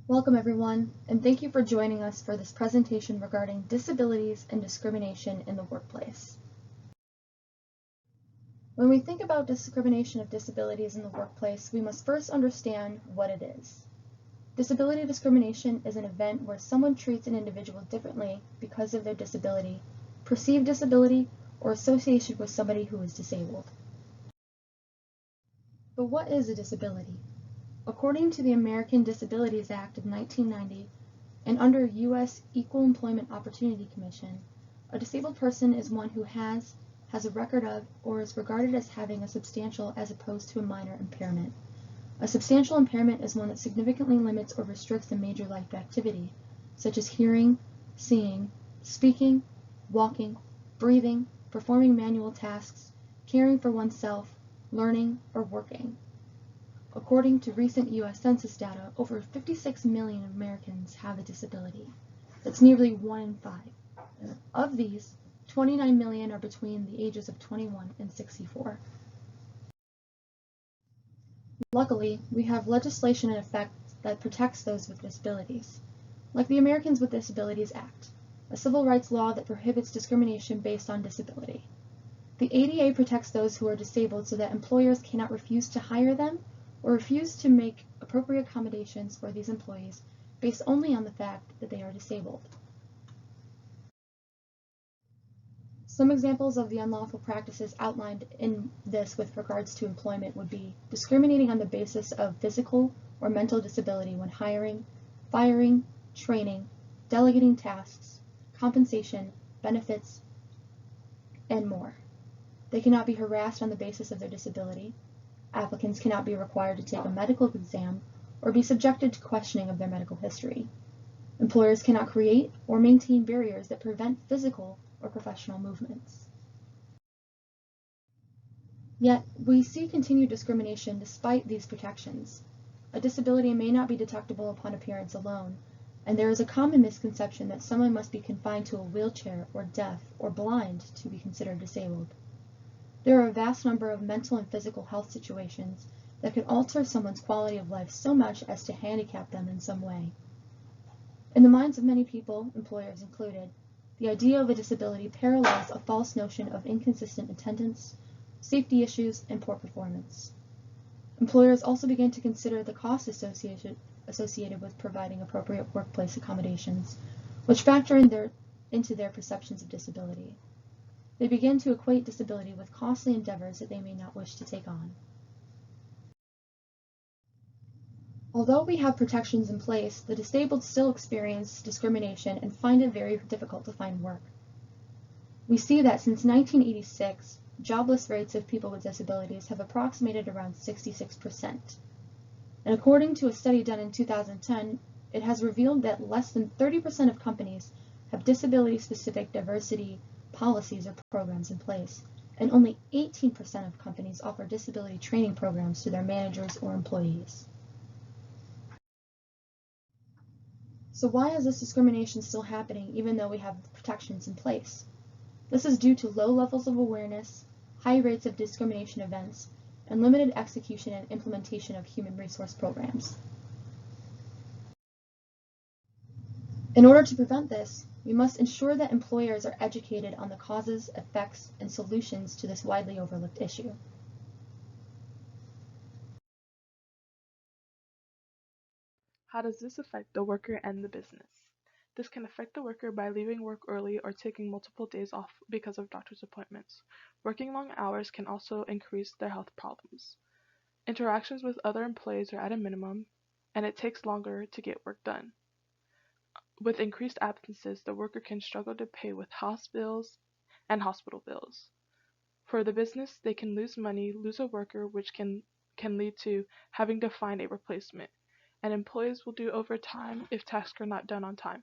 Welcome everyone, and thank you for joining us for this presentation regarding disabilities and discrimination in the workplace. When we think about discrimination of disabilities in the workplace, we must first understand what it is. Disability discrimination is an event where someone treats an individual differently because of their disability, perceived disability, or association with somebody who is disabled. But what is a disability? According to the American Disabilities Act of 1990, and under U.S. Equal Employment Opportunity Commission, a disabled person is one who has a record of, or is regarded as having a substantial as opposed to a minor impairment. A substantial impairment is one that significantly limits or restricts a major life activity, such as hearing, seeing, speaking, walking, breathing, performing manual tasks, caring for oneself, learning, or working. According to recent U.S. Census data, over 56 million Americans have a disability. That's nearly 1 in 5. Of these, 29 million are between the ages of 21 and 64. Luckily, we have legislation in effect that protects those with disabilities, like the Americans with Disabilities Act, a civil rights law that prohibits discrimination based on disability. The ADA protects those who are disabled so that employers cannot refuse to hire them or refuse to make appropriate accommodations for these employees based only on the fact that they are disabled. Some examples of the unlawful practices outlined in this with regards to employment would be discriminating on the basis of physical or mental disability when hiring, firing, training, delegating tasks, compensation, benefits, and more. They cannot be harassed on the basis of their disability. Applicants cannot be required to take a medical exam or be subjected to questioning of their medical history. Employers cannot create or maintain barriers that prevent physical or professional movements. Yet, we see continued discrimination despite these protections. A disability may not be detectable upon appearance alone, and there is a common misconception that someone must be confined to a wheelchair or deaf or blind to be considered disabled. There are a vast number of mental and physical health situations that can alter someone's quality of life so much as to handicap them in some way. In the minds of many people, employers included, the idea of a disability parallels a false notion of inconsistent attendance, safety issues, and poor performance. Employers also begin to consider the costs associated with providing appropriate workplace accommodations, which factor into their perceptions of disability. They begin to equate disability with costly endeavors that they may not wish to take on. Although we have protections in place, the disabled still experience discrimination and find it very difficult to find work. We see that since 1986, jobless rates of people with disabilities have approximated around 66%. And according to a study done in 2010, it has revealed that less than 30% of companies have disability-specific diversity policies or programs in place, and only 18% of companies offer disability training programs to their managers or employees. So why is this discrimination still happening even though we have protections in place? This is due to low levels of awareness, high rates of discrimination events, and limited execution and implementation of human resource programs. In order to prevent this, we must ensure that employers are educated on the causes, effects, and solutions to this widely overlooked issue. How does this affect the worker and the business? This can affect the worker by leaving work early or taking multiple days off because of doctor's appointments. Working long hours can also increase their health problems. Interactions with other employees are at a minimum, and it takes longer to get work done. With increased absences, the worker can struggle to pay with house bills and hospital bills. For the business, they can lose money, lose a worker, which can lead to having to find a replacement, and employees will do overtime if tasks are not done on time.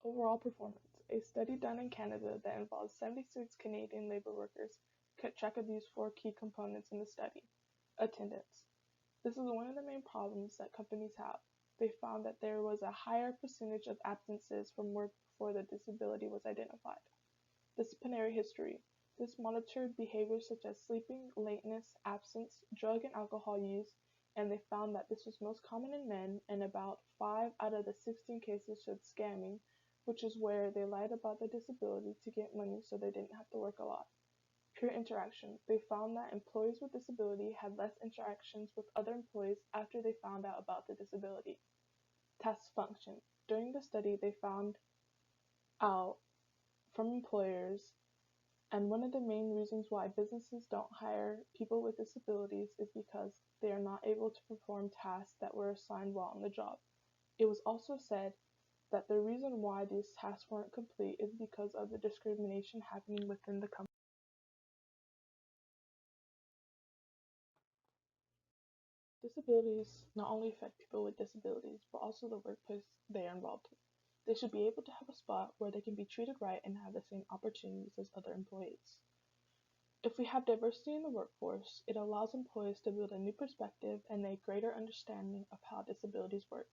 Overall performance. A study done in Canada that involved 76 Canadian labor workers kept track of these 4 key components in the study. Attendance. This is one of the main problems that companies have. They found that there was a higher percentage of absences from work before the disability was identified. Disciplinary history. This monitored behaviors such as sleeping, lateness, absence, drug and alcohol use, and they found that this was most common in men, and about 5 out of the 16 cases showed scamming, which is where they lied about their disability to get money so they didn't have to work a lot. Peer interaction. They found that employees with disability had less interactions with other employees after they found out about the disability. Task function. During the study, they found out from employers, and one of the main reasons why businesses don't hire people with disabilities is because they are not able to perform tasks that were assigned while on the job. It was also said that the reason why these tasks weren't complete is because of the discrimination happening within the company. Disabilities not only affect people with disabilities, but also the workplace they are involved in. They should be able to have a spot where they can be treated right and have the same opportunities as other employees. If we have diversity in the workforce, it allows employees to build a new perspective and a greater understanding of how disabilities work.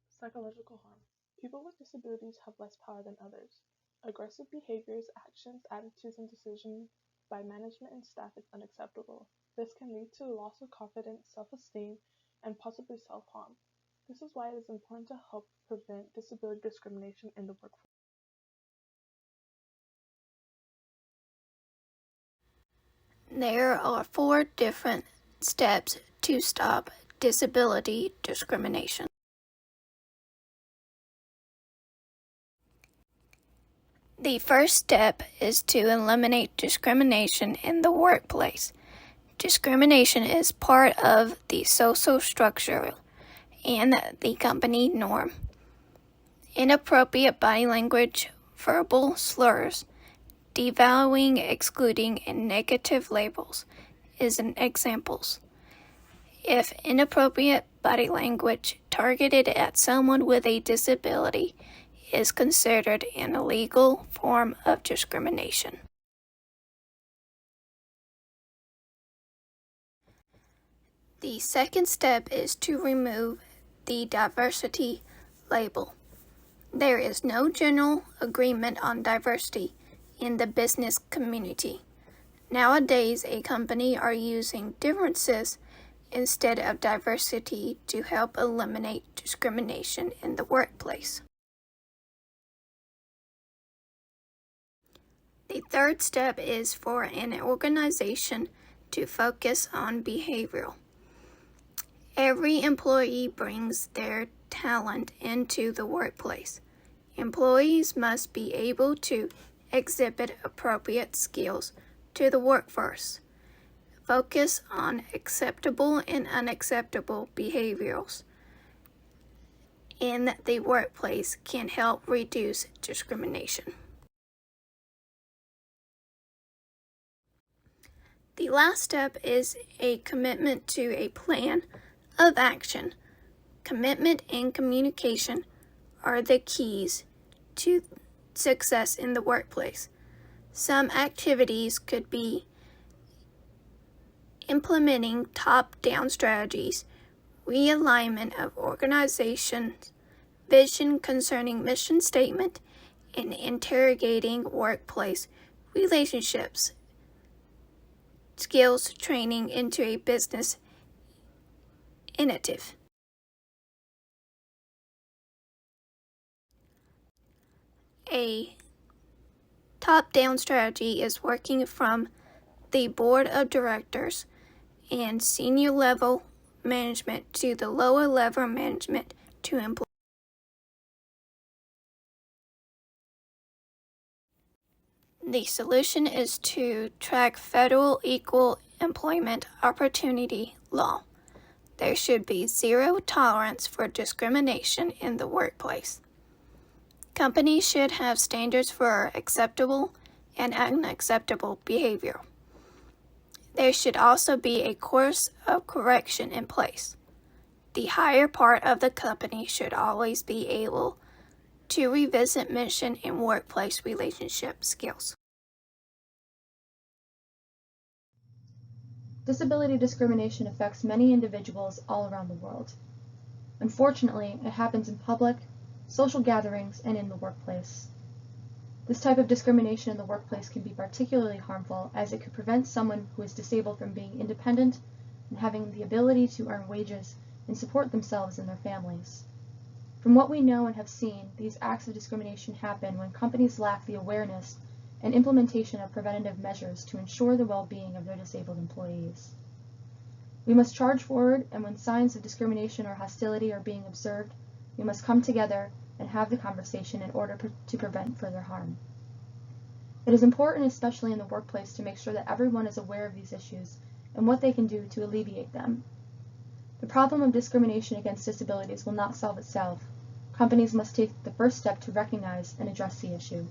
Psychological harm. People with disabilities have less power than others. Aggressive behaviors, actions, attitudes, and decisions by management and staff is unacceptable. This can lead to loss of confidence, self-esteem, and possibly self-harm. This is why it is important to help prevent disability discrimination in the workforce. There are 4 different steps to stop disability discrimination. The first step is to eliminate discrimination in the workplace. Discrimination is part of the social structure and the company norm. Inappropriate body language, verbal slurs, devaluing, excluding, and negative labels is an examples. If inappropriate body language targeted at someone with a disability is considered an illegal form of discrimination. The second step is to remove the diversity label. There is no general agreement on diversity in the business community. Nowadays, a company are using differences instead of diversity to help eliminate discrimination in the workplace. The third step is for an organization to focus on behavioral. Every employee brings their talent into the workplace. Employees must be able to exhibit appropriate skills to the workforce. Focus on acceptable and unacceptable behaviors in the workplace can help reduce discrimination. The last step is a commitment to a plan of action. Commitment and communication are the keys to success in the workplace. Some activities could be implementing top-down strategies, realignment of organizations, vision concerning mission statement, and interrogating workplace relationships, skills training into a business initiative. A top-down strategy is working from the board of directors and senior level management to the lower level management to employ. The solution is to track federal equal employment opportunity law. There should be zero tolerance for discrimination in the workplace. Companies should have standards for acceptable and unacceptable behavior. There should also be a course of correction in place. The higher part of the company should always be able to revisit mission and workplace relationship skills. Disability discrimination affects many individuals all around the world. Unfortunately, it happens in public, social gatherings, and in the workplace. This type of discrimination in the workplace can be particularly harmful as it could prevent someone who is disabled from being independent and having the ability to earn wages and support themselves and their families. From what we know and have seen, these acts of discrimination happen when companies lack the awareness and implementation of preventative measures to ensure the well-being of their disabled employees. We must charge forward, and when signs of discrimination or hostility are being observed, we must come together and have the conversation in order to prevent further harm. It is important, especially in the workplace, to make sure that everyone is aware of these issues and what they can do to alleviate them. The problem of discrimination against disabilities will not solve itself. Companies must take the first step to recognize and address the issue.